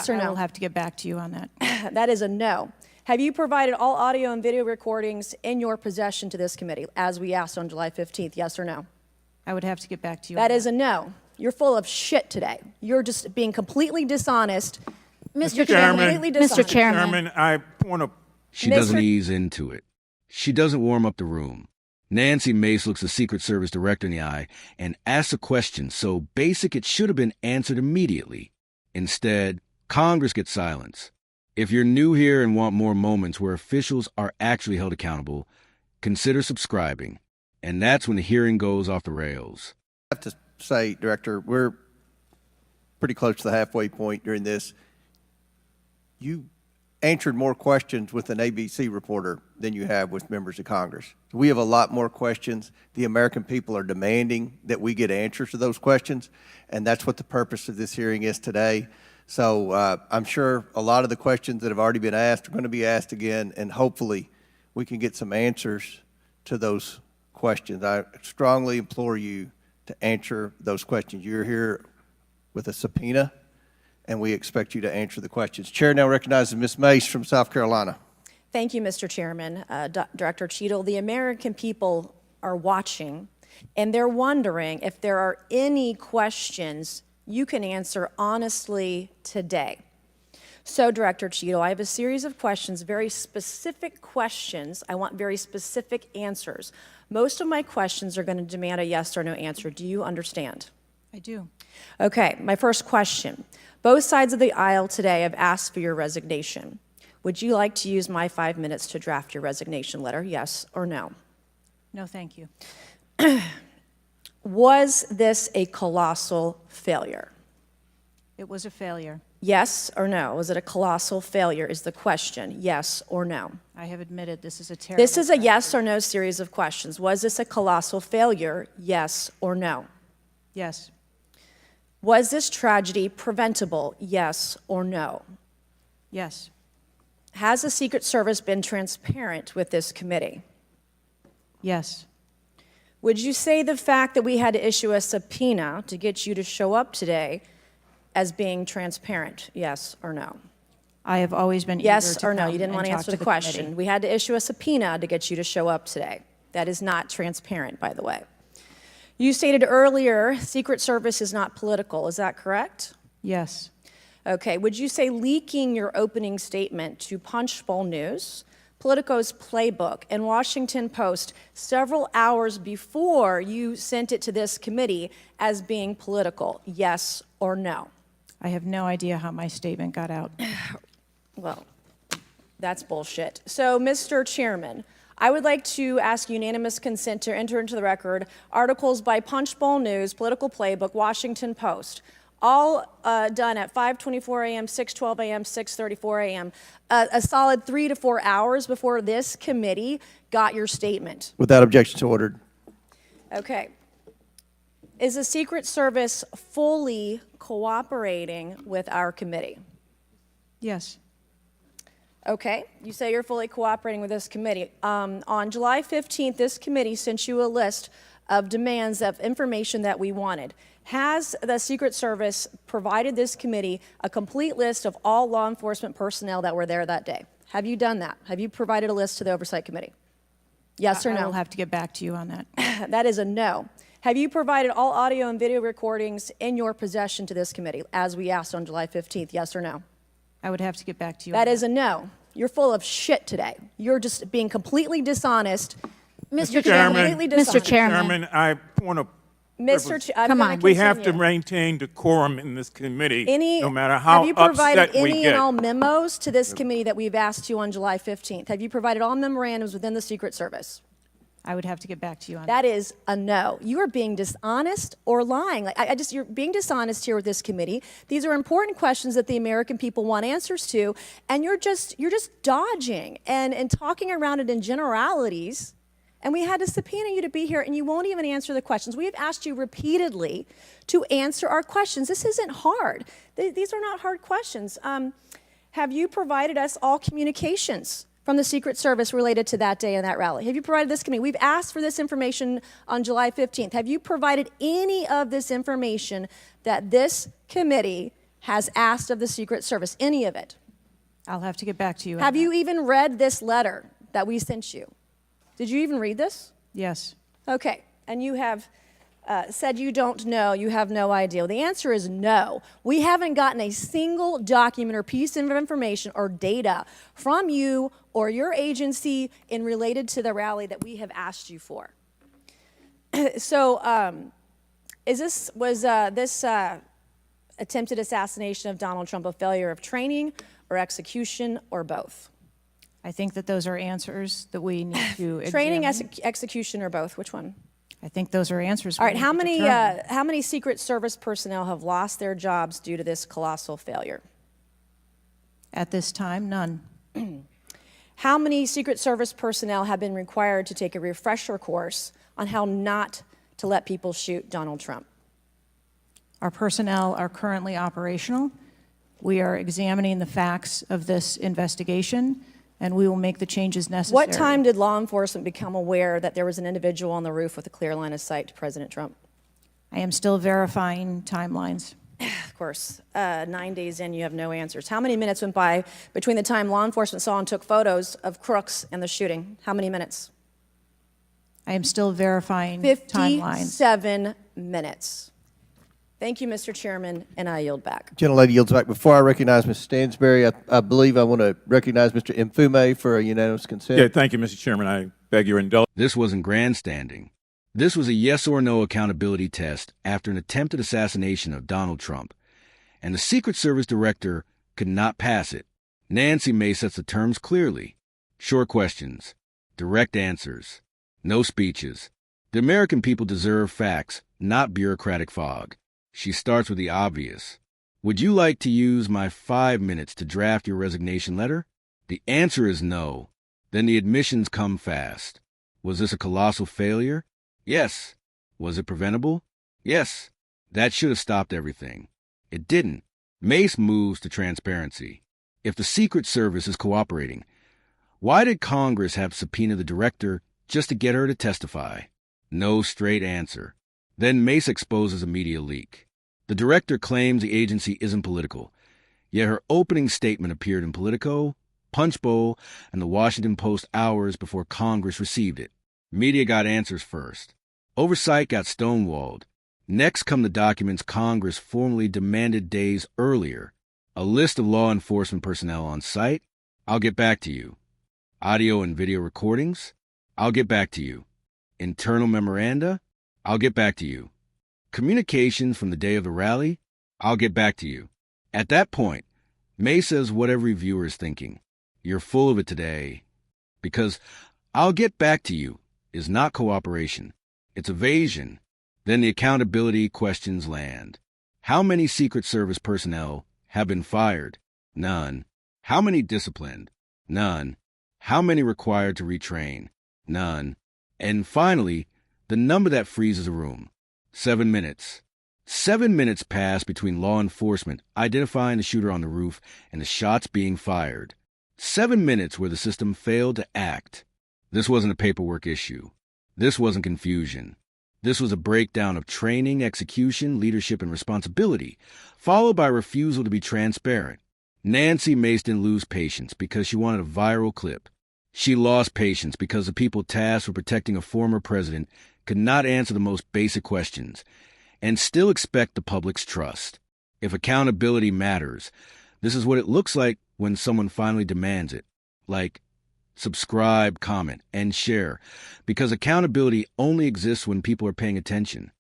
Yes or no? I will have to get back to you on that. That is a no. Have you provided all audio and video recordings in your possession to this committee, as we asked on July 15th? Yes or no? I would have to get back to you That on is a no. You're full of shit today. You're just being completely dishonest. Mr. Chairman, completely dishonest. Mr. Chairman, I want to... She doesn't ease into it. She doesn't warm up the room. Nancy Mace looks the Secret Service director in the eye and asks a question so basic it should have been answered immediately. Instead, Congress gets silence. If you're new here and want more moments where officials are actually held accountable, consider subscribing. And that's when the hearing goes off the rails. I have to say, Director, we're pretty close to the halfway point during this. You answered more questions with an ABC reporter than you have with members of Congress. We have a lot more questions. The American people are demanding that we get answers to those questions, and that's what the purpose of this hearing is today. So I'm sure a lot of the questions that have already been asked are going to be asked again, and hopefully we can get some answers to those questions. I strongly implore you to answer those questions. You're here with a subpoena, and we expect you to answer the questions. Chair now recognizes Ms. Mace from South Carolina. Thank you, Mr. Chairman. Director Cheadle, the American people are watching, and they're wondering if there are any questions you can answer honestly today. So, Director Cheadle, I have a series of questions, very specific questions. I want very specific answers. Most of my questions are going to demand a yes or no answer. Do you understand? I do. Okay, my first question. Both sides of the aisle today have asked for your resignation. Would you like to use my 5 minutes to draft your resignation letter, yes or no? No, thank you. Was this a colossal failure? It was a failure. Yes or no? Was it a colossal failure is the question, yes or no? I have admitted this is a terrible... This is a yes or no series of questions. Was this a colossal failure, yes or no? Yes. Was this tragedy preventable, yes or no? Yes. Has the Secret Service been transparent with this committee? Yes. Would you say the fact that we had to issue a subpoena to get you to show up today as being transparent, yes or no? I have always been yes eager to or no? come You didn't and want to talk answer to the question. committee. We had to issue a subpoena to get you to show up today. That is not transparent, by the way. You stated earlier, Secret Service is not political. Is that correct? Yes. Okay. Would you say leaking your opening statement to Punchbowl News, Politico's Playbook, and Washington Post several hours before you sent it to this committee as being political, yes or no? I have no idea how my statement got out. Well, that's bullshit. So, Mr. Chairman, I would like to ask unanimous consent to enter into the record articles by Punchbowl News, Political Playbook, Washington Post, all done at 5:24 a.m., 6:12 a.m., 6:34 a.m., a solid 3 to 4 hours before this committee got your statement. Without objection, so ordered. Okay. Is the Secret Service fully cooperating with our committee? Yes. Okay, you say you're fully cooperating with this committee. On July 15th, this committee sent you a list of demands of information that we wanted. Has the Secret Service provided this committee a complete list of all law enforcement personnel that were there that day? Have you done that? Have you provided a list to the Oversight Committee? Yes or no? I will have to get back to you on that. That is a no. Have you provided all audio and video recordings in your possession to this committee, as we asked on July 15th? Yes or no? I would have to get back to you. That is a no. You're full of shit today. You're just being completely dishonest. Mr. Chairman, Mr. Chairman, I want to... Come on. We have to maintain decorum in this committee, no matter how Have you provided upset we any get. and all memos to this committee that we've asked you on July 15th? Have you provided all memorandums within the Secret Service? I would have to get back to you on that. That is a no. You are being dishonest or lying. Like you're being dishonest here with this committee. These are important questions that the American people want answers to, and you're just dodging and talking around it in generalities. And we had to subpoena you to be here, and you won't even answer the questions. We have asked you repeatedly to answer our questions. This isn't hard. These are not hard questions. Have you provided us all communications from the Secret Service related to that day and that rally? Have you provided this committee? We've asked for this information on July 15th. Have you provided any of this information that this committee has asked of the Secret Service? Any of it? I'll have to get back to you on Have that. you even read this letter that we sent you? Did you even read this? Yes. Okay, and you have said you don't know, you have no idea. Well, the answer is no. We haven't gotten a single document or piece of information or data from you or your agency in related to the rally that we have asked you for. So, was this attempted assassination of Donald Trump a failure of training or execution or both? I think that those are answers that we need to Training, examine. execution, or both? Which one? I think those are answers. All right. we How need to many determine. how many Secret Service personnel have lost their jobs due to this colossal failure? At this time, none. How many Secret Service personnel have been required to take a refresher course on how not to let people shoot Donald Trump? Our personnel are currently operational. We are examining the facts of this investigation, and we will make the changes necessary. What time did law enforcement become aware that there was an individual on the roof with a clear line of sight to President Trump? I am still verifying timelines. Of course, 9 days in, you have no answers. How many minutes went by between the time law enforcement saw and took photos of crooks and the shooting? How many minutes? I am still verifying timelines. 57 minutes. Thank you, Mr. Chairman, and I yield back. Gentlelady yields back. Before I recognize Mr. Stansberry, I believe I want to recognize Mr. Mfume for a unanimous consent. Yeah, thank you, Mr. Chairman. I beg your indulgence. This wasn't grandstanding. This was a yes or no accountability test after an attempted assassination of Donald Trump, and the Secret Service director could not pass it. Nancy Mace sets the terms clearly. Short questions, direct answers, no speeches. The American people deserve facts, not bureaucratic fog. She starts with the obvious. Would you like to use my 5 minutes to draft your resignation letter? The answer is no. Then the admissions come fast. Was this a colossal failure? Yes. Was it preventable? Yes. That should have stopped everything. It didn't. Mace moves to transparency. If the Secret Service is cooperating, why did Congress have subpoenaed the director just to get her to testify? No straight answer. Then Mace exposes a media leak. The director claims the agency isn't political, yet her opening statement appeared in Politico, Punchbowl, and the Washington Post hours before Congress received it. Media got answers first. Oversight got stonewalled. Next come the documents Congress formally demanded days earlier. A list of law enforcement personnel on site. I'll get back to you. Audio and video recordings. I'll get back to you. Internal memoranda. I'll get back to you. Communications from the day of the rally. I'll get back to you. At that point, May says what every viewer is thinking. You're full of it today. Because I'll get back to you is not cooperation. It's evasion. Then the accountability questions land. How many Secret Service personnel have been fired? None. How many disciplined? None. How many required to retrain? None. And finally, the number that freezes a room. 7 minutes. 7 minutes pass between law enforcement identifying the shooter on the roof and the shots being fired. 7 minutes where the system failed to act. This wasn't a paperwork issue. This wasn't confusion. This was a breakdown of training, execution, leadership, and responsibility, followed by refusal to be transparent. Nancy Mace didn't lose patience because she wanted a viral clip. She lost patience because the people tasked with protecting a former president could not answer the most basic questions and still expect the public's trust. If accountability matters, this is what it looks like when someone finally demands it. Like, subscribe, comment, and share, because accountability only exists when people are paying attention.